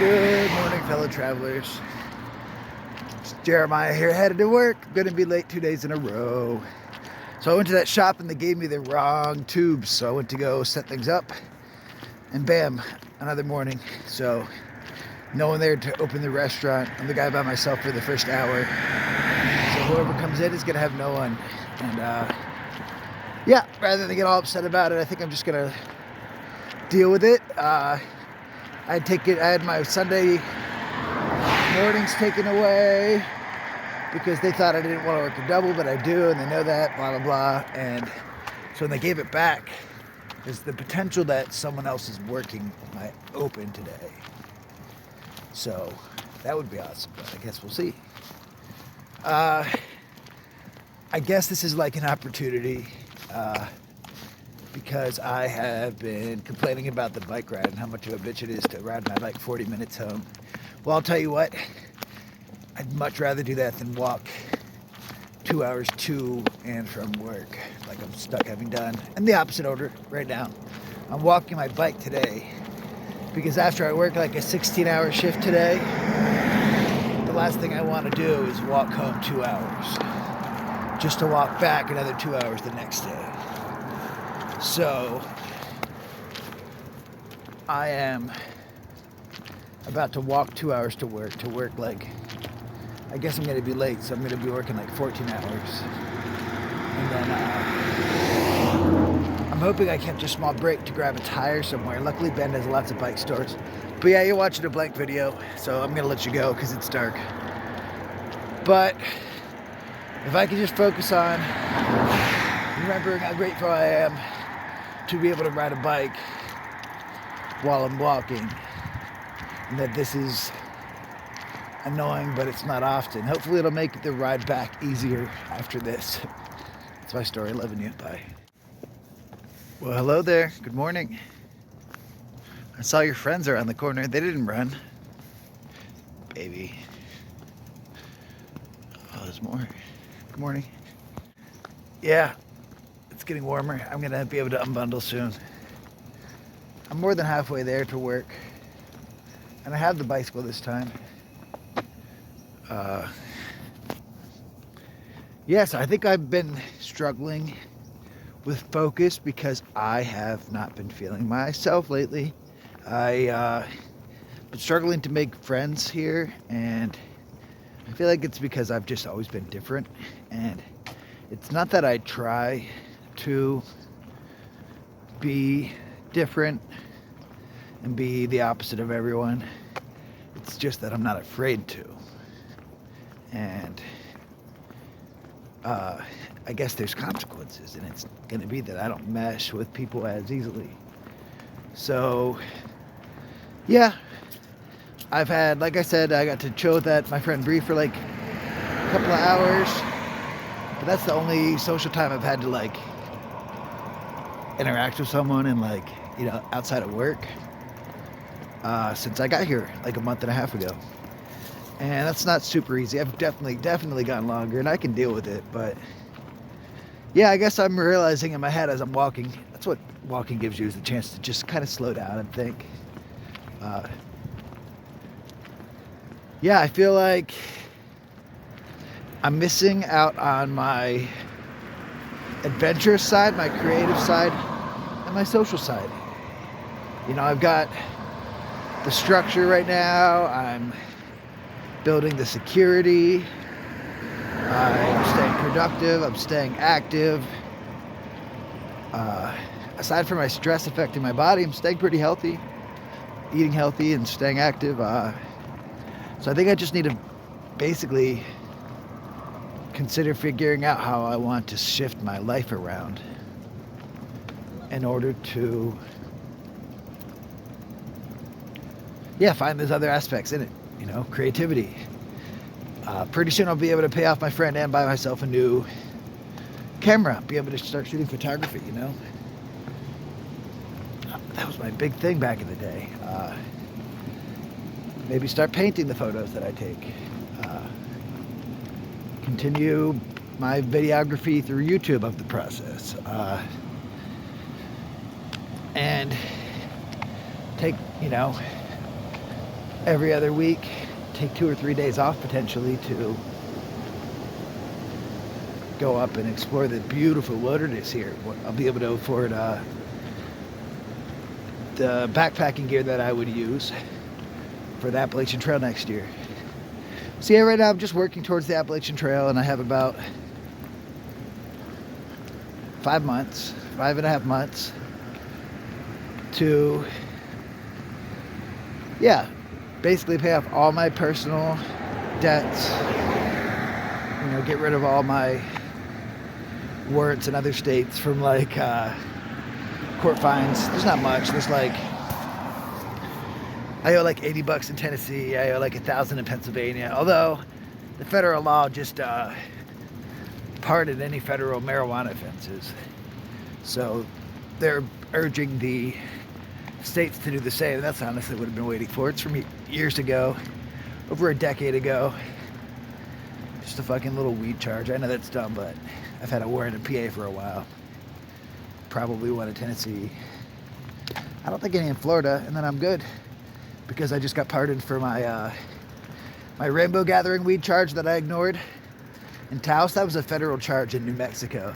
Good morning, fellow travelers. It's Jeremiah here, headed to work. Gonna be late 2 days in a row. So I went to that shop and they gave me the wrong tubes. So I went to go set things up and bam, another morning. So no one there to open the restaurant. I'm the guy by myself for the first hour. So whoever comes in is gonna have no one. And yeah, rather than get all upset about it, I think I'm just gonna deal with it. I had my Sunday mornings taken away because they thought I didn't want to work a double, but I do, and they know that, blah, blah, blah. And so when they gave it back, there's the potential that someone else's working might open today. So that would be awesome, but I guess we'll see. I guess this is like an opportunity because I have been complaining about the bike ride and how much of a bitch it is to ride my bike 40 minutes home. Well, I'll tell you what, I'd much rather do that than walk 2 hours to and from work like I'm stuck having done. In the opposite order right now. I'm walking my bike today because after I work like a 16-hour shift today, the last thing I want to do is walk home 2 hours just to walk back another 2 hours the next day. So I am about to walk 2 hours to work like, I guess I'm going to be late, so I'm going to be working like 14 hours. And then I'm hoping I catch a small break to grab a tire somewhere. Luckily, Bend has lots of bike stores. But yeah, you're watching a blank video, so I'm going to let you go because it's dark. But if I could just focus on remembering how grateful I am to be able to ride a bike while I'm walking, and that this is annoying, but it's not often. Hopefully it'll make the ride back easier after this. That's my story. Loving you. Bye. Well, hello there. Good morning. I saw your friends around the corner. They didn't run. Baby. Oh, there's more. Good morning. Yeah. It's getting warmer. I'm gonna be able to unbundle soon. I'm more than halfway there to work, and I have the bicycle this time. Yes, I think I've been struggling with focus because I have not been feeling myself lately. I've been struggling to make friends here, and I feel like it's because I've just always been different, and it's not that I try to be different and be the opposite of everyone. It's just that I'm not afraid to. And I guess there's consequences, and it's going to be that I don't mesh with people as easily. So, yeah, I've had, like I said, I got to chill with my friend Bree for like a couple of hours. But that's the only social time I've had to like interact with someone and like, you know, outside of work since I got here like a month and a half ago. And that's not super easy. I've definitely gotten longer, and I can deal with it. But yeah, I guess I'm realizing in my head as I'm walking, that's what walking gives you, is the chance to just kind of slow down and think. Yeah, I feel like I'm missing out on my adventurous side, my creative side, and my social side. You know, I've got the structure right now. I'm building the security. I'm staying productive. I'm staying active. Aside from my stress affecting my body, I'm staying pretty healthy, eating healthy and staying active. So I think I just need to basically consider figuring out how I want to shift my life around in order to, find those other aspects in it, you know, creativity. Pretty soon I'll be able to pay off my friend and buy myself a new camera, be able to start shooting photography, you know. That was my big thing back in the day. Maybe start painting the photos that I take. Continue my videography through YouTube of the process. And take, every other week, take 2 or 3 days off potentially to go up and explore the beautiful wilderness here. I'll be able to afford the backpacking gear that I would use for the Appalachian Trail next year. So yeah, right now I'm just working towards the Appalachian Trail, and I have about 5.5 months to, yeah, basically pay off all my personal debts, you know, get rid of all my warrants in other states from like court fines. There's not much. There's like, I owe like $80 in Tennessee. I owe like $1,000 in Pennsylvania. Although the federal law just pardoned any federal marijuana offenses. So they're urging the states to do the same. And that's honestly what I've been waiting for. It's from years ago, over a decade ago. Just a fucking little weed charge. I know that's dumb, but I've had a warrant in PA for a while. Probably one in Tennessee. I don't think any in Florida, and then I'm good. Because I just got pardoned for my my rainbow gathering weed charge that I ignored in Taos. That was a federal charge in New Mexico.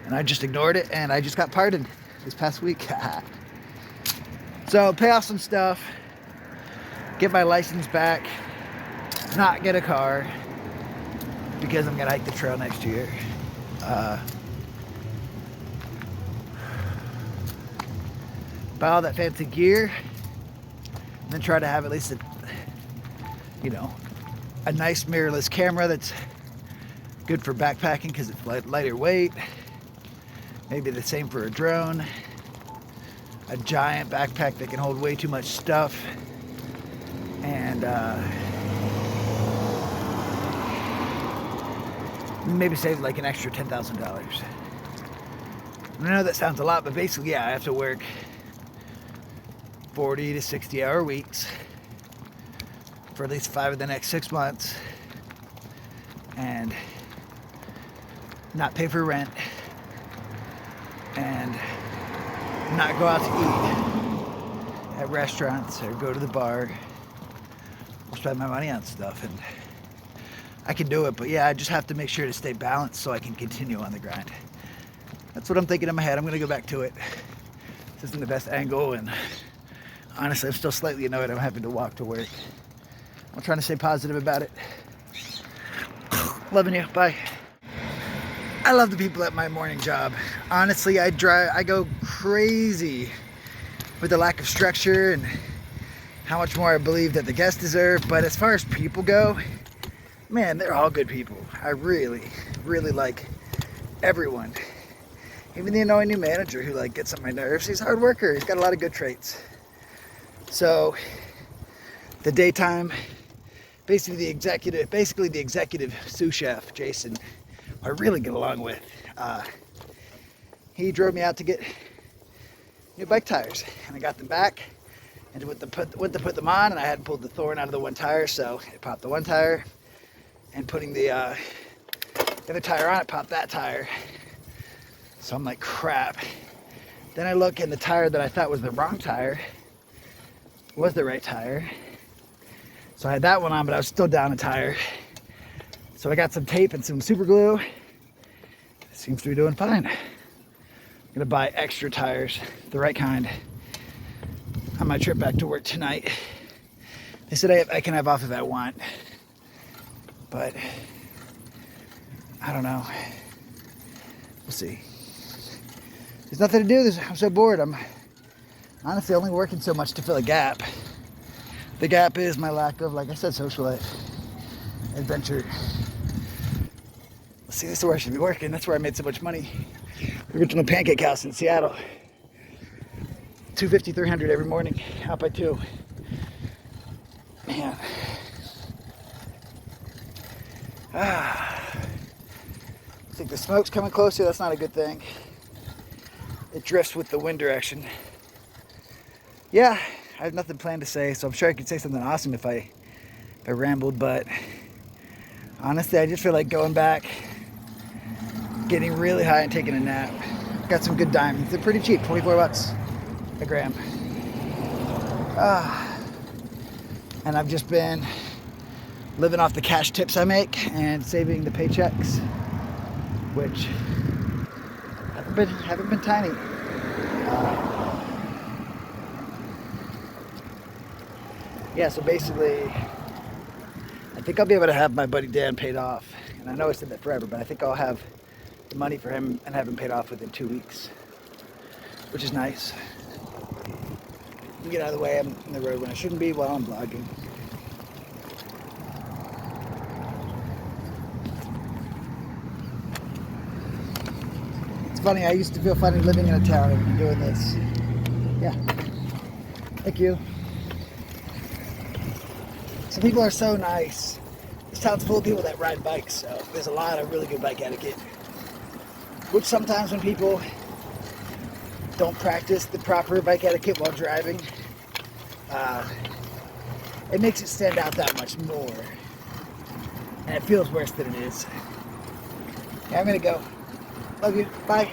And I just ignored it, and I just got pardoned this past week. So pay off some stuff, get my license back, not get a car, because I'm gonna hike the trail next year. Buy all that fancy gear, and then try to have at least a nice mirrorless camera that's good for backpacking because it's lighter weight. Maybe the same for a drone. A giant backpack that can hold way too much stuff. And maybe save like an extra $10,000. I know that sounds a lot, but basically, yeah, I have to work 40 to 60 hour weeks for at least 5 of the next 6 months and not pay for rent and not go out to eat at restaurants or go to the bar or spend my money on stuff. And I can do it, but yeah, I just have to make sure to stay balanced so I can continue on the grind. That's what I'm thinking in my head. I'm gonna go back to it. This isn't the best angle, and honestly, I'm still slightly annoyed I'm having to walk to work. I'm trying to stay positive about it. Loving you. Bye. I love the people at my morning job. Honestly, I go crazy with the lack of structure and how much more I believe that the guests deserve. But as far as people go, man, they're all good people. I really, really like everyone. Even the annoying new manager who gets on my nerves. He's a hard worker. He's got a lot of good traits. So the daytime, basically the executive sous chef, Jason, who I really get along with, he drove me out to get new bike tires, and I got them back and went to put them on, and I hadn't pulled the thorn out of the one tire, so I popped the one tire, and putting the other tire on, it popped that tire. So I'm like, crap. Then I look, and the tire that I thought was the wrong tire was the right tire. So I had that one on, but I was still down a tire. So I got some tape and some super glue. It seems to be doing fine. I'm gonna buy extra tires, the right kind, on my trip back to work tonight. They said I can have off if I want, but I don't know. We'll see. There's nothing to do. I'm so bored. I'm honestly only working so much to fill a gap. The gap is my lack of, like I said, social life, adventure. See, this is where I should be working. That's where I made so much money. The original pancake house in Seattle. $250, $300 every morning, out by 2. Man. I think the smoke's coming closer. That's not a good thing. It drifts with the wind direction. Yeah, I have nothing planned to say, so I'm sure I could say something awesome if I rambled, but honestly, I just feel like going back, getting really high and taking a nap. Got some good diamonds. They're pretty cheap, $24 a gram. And I've just been living off the cash tips I make and saving the paychecks, which haven't been tiny. Yeah, so basically, I think I'll be able to have my buddy Dan paid off. And I know I said that forever, but I think I'll have the money for him and have him paid off within 2 weeks, which is nice. Get out of the way. I'm in the road when I shouldn't be while I'm vlogging. It's funny, I used to feel funny living in a town and doing this. Yeah. Thank you. Some people are so nice. This town's full of people that ride bikes, so there's a lot of really good bike etiquette. Which sometimes when people don't practice the proper bike etiquette while driving, it makes it stand out that much more. And it feels worse than it is. Okay, I'm gonna go. Love you. Bye.